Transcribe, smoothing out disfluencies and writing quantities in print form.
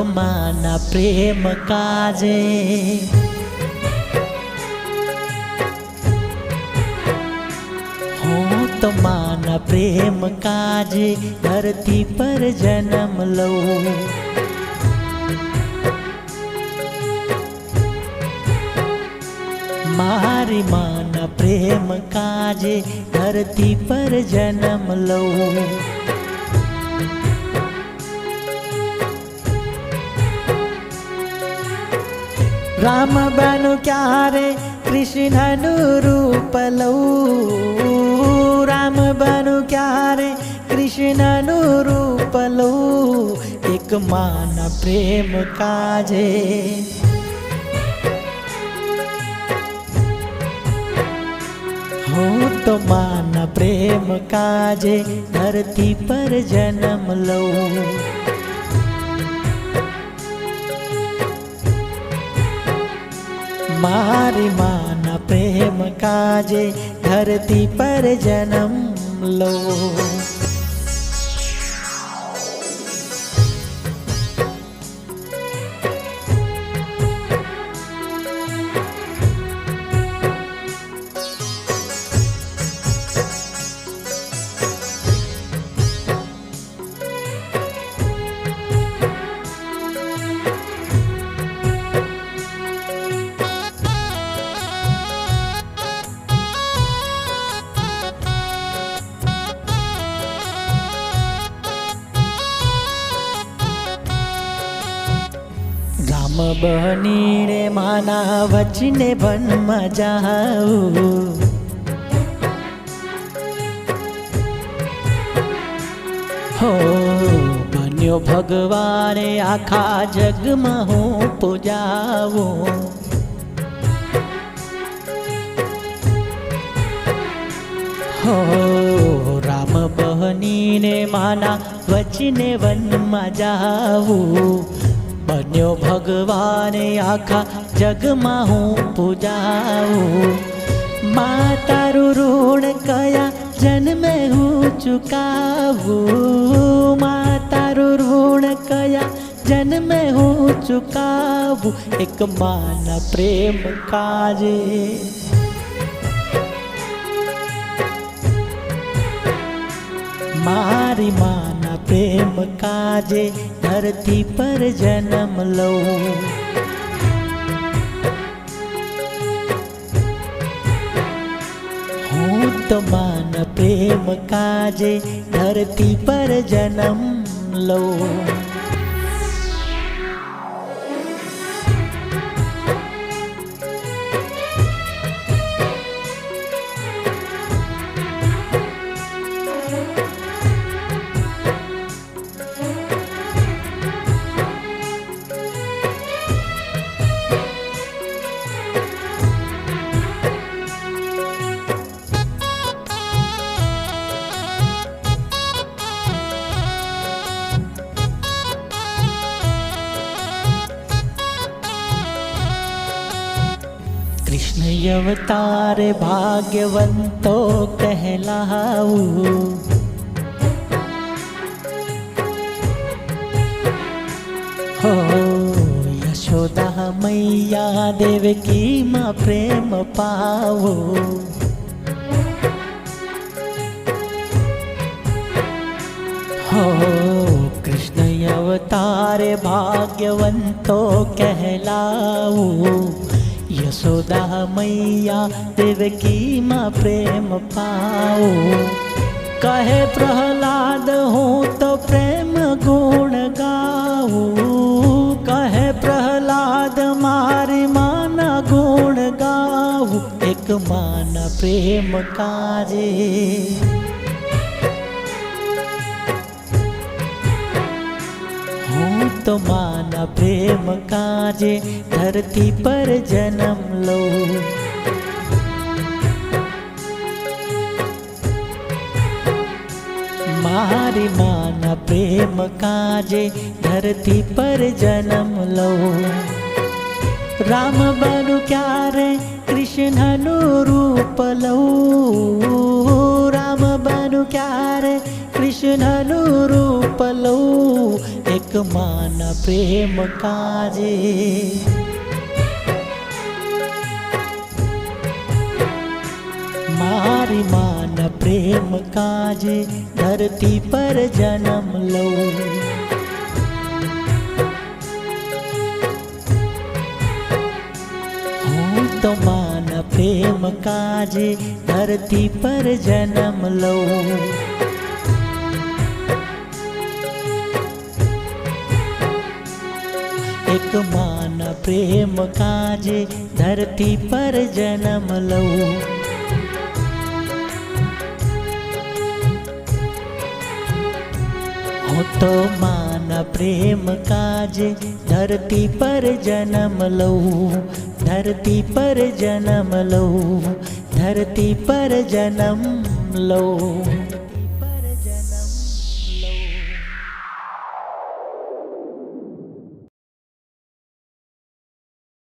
माना प्रेम काजे। हूँ तो माना प्रेम काजे धरती पर जन्म लऊं। मारी माना प्रेम काजे धरती पर जन्म लऊं। राम बनु क्यारे कृष्ण रूप लऊं। राम बनु क्यारे कृष्ण रूप लऊं। एक माना प्रेम काजे। हूँ तो माना प्रेम काजे धरती पर जन्म लऊं। मारी माना प्रेम काजे धरती पर जन्म लऊं। राम बनीने माना वचने वन में जाऊं। हो बन्यो भगवाने आखा जग में हूँ पूजाऊं। हो राम बनीने माना वचने वन में जाऊं। बन्यो भगवाने आखा जग में हूँ पूजाऊं। माँ तारू ऋण कया जन्मे हूँ चुकावूं। माँ तारू ऋण कया जन्मे हूँ चुकावूं। एक माना प्रेम काजे। मारी माना प्रेम काजे धरती पर जन्म लऊं। हूँ तो माना प्रेम काजे धरती पर जन्म लऊं। कृष्ण अवतार भाग्यवंतो कहलाऊं। हो यशोदा मैया देवकी माँ प्रेम पावो। हो कृष्ण अवतार भाग्यवंतो कहलाऊं। यशोदा मैया देवकी माँ प्रेम पाओ। कहे प्रहलाद हूँ तो प्रेम गुण गाऊं। कहे प्रहलाद मारी माना गुण गाऊं। एक माना प्रेम काजे। हूँ तो माना प्रेम काजे धरती पर जन्म लऊं। मारी माना प्रेम काजे धरती पर जन्म लऊं। राम बनु क्यारे कृष्ण रूप लऊं। राम बनु क्यारे कृष्ण रूप लऊं। एक એક માના પ્રેમ કાજે મારી માના પ્રેમ કાજે ધરતી પર જન્મ લઉં હું તો માના પ્રેમ કાજે ધરતી પર જન્મ લઉં એક માના પ્રેમ કાજે ધરતી પર જન્મ લઉં હું તો માના પ્રેમ કાજે ધરતી પર જન્મ લઉં ધરતી પર જન્મ લઉં ધરતી પર જન્મ લઉં